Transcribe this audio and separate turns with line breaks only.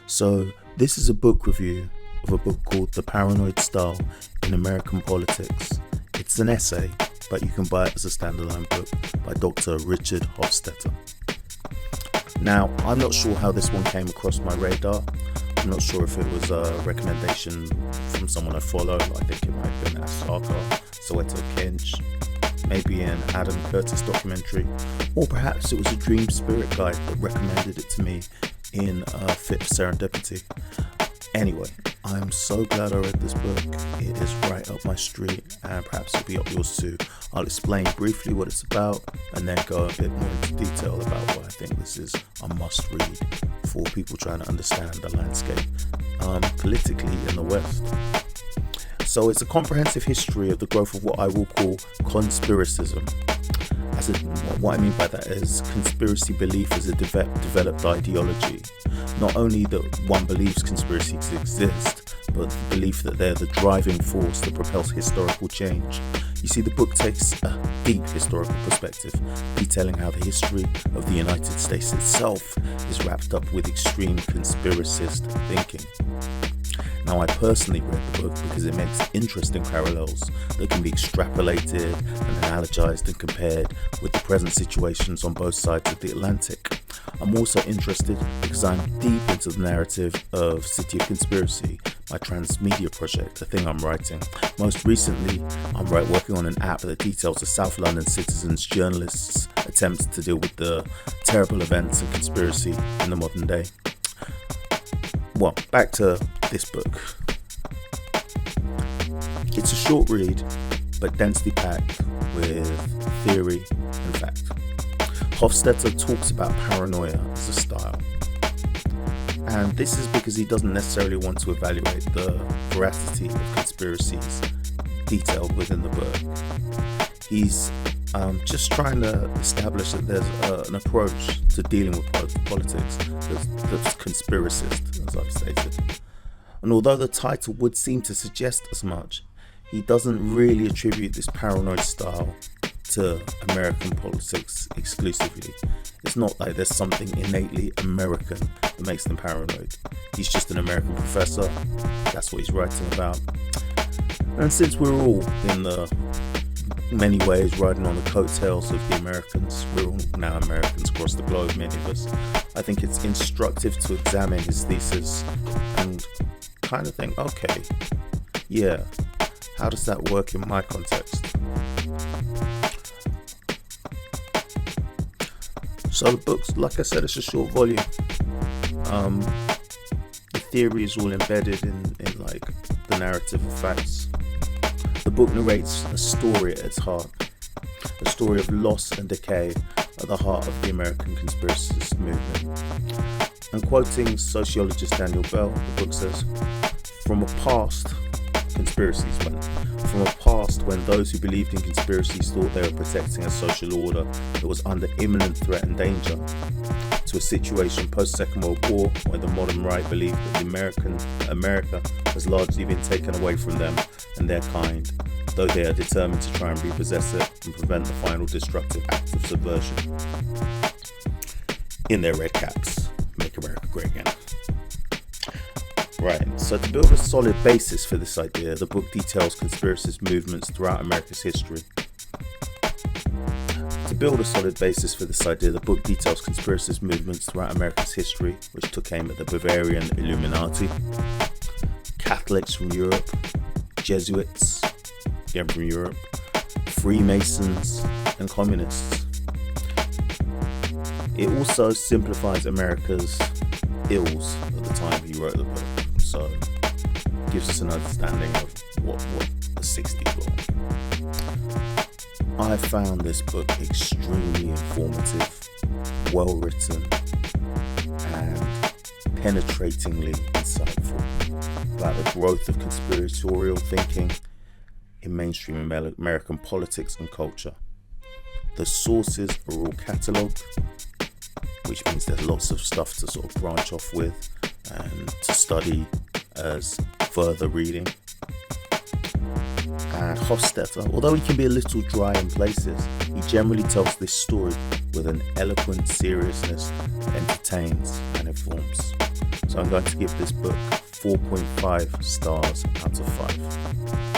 So, this is a book review of a book called The Paranoid Style in American Politics. It's an essay, but you can buy it as a standalone book by Dr. Richard Hofstadter. Now, I'm not sure how this one came across my radar. I'm not sure if it was a recommendation from someone I follow. I think it might have been Asaka, Soweto Kinch, maybe an Adam Curtis documentary, or perhaps it was a Dream Spirit guide that recommended it to me in a fit of serendipity. Anyway, I'm so glad I read this book. It is right up my street, and perhaps it'll be up yours too. I'll explain briefly what it's about and then go a bit more into detail about why I think this is a must read for people trying to understand the landscape politically in the West. So it's a comprehensive history of the growth of what I will call conspiracism. What I mean by that is conspiracy belief as a developed ideology. Not only that one believes conspiracy to exist, but the belief that they're the driving force that propels historical change. You see, the book takes a deep historical perspective, detailing how the history of the United States itself is wrapped up with extreme conspiracist thinking. Now, I personally read the book because it makes interesting parallels that can be extrapolated and analogized and compared with the present situations on both sides of the Atlantic. I'm also interested because I'm deep into the narrative of City of Conspiracy, my transmedia project, a thing I'm writing. Most recently, I'm working on an app that details the South London citizens' journalists' attempts to deal with the terrible events and conspiracy in the modern day. Well, back to this book. It's a short read, but densely packed with theory and fact. Hofstadter talks about paranoia as a style. And this is because he doesn't necessarily want to evaluate the veracity of conspiracies detailed within the book. He's just trying to establish that there's an approach to dealing with politics that's conspiracist, as I've stated. And although the title would seem to suggest as much, he doesn't really attribute this paranoid style to American politics exclusively. It's not like there's something innately American that makes them paranoid. He's just an American professor. That's what he's writing about. And since we're all in the many ways riding on the coattails of the Americans, we're all now Americans across the globe, many of us, I think it's instructive to examine his thesis and kind of think, okay, yeah, how does that work in my context? So the book's, like I said, it's a short volume. The theory is all embedded in like the narrative of facts. The book narrates a story at its heart, a story of loss and decay at the heart of the American conspiracist movement. And quoting sociologist Daniel Bell, the book says, from a past when those who believed in conspiracies thought they were protecting a social order that was under imminent threat and danger, to a situation post-Second World War where the modern right believed that America has largely been taken away from them and their kind, though they are determined to try and repossess it and prevent the final destructive act of subversion. In their red caps, make America great again. Right, so to build a solid basis for this idea, the book details conspiracist movements throughout America's history. Which took aim at the Bavarian Illuminati, Catholics from Europe, Jesuits, again from Europe, Freemasons, and communists. It also simplifies America's ills at the time he wrote the book, so it gives us an understanding of what the 60s were. I found this book extremely informative, well written, and penetratingly insightful about the growth of conspiratorial thinking in mainstream American politics and culture. The sources are all catalogued, which means there's lots of stuff to sort of branch off with and to study as further reading. And Hofstadter, although he can be a little dry in places, he generally tells this story with an eloquent seriousness that entertains and informs. So I'm going to give this book 4.5 stars out of 5.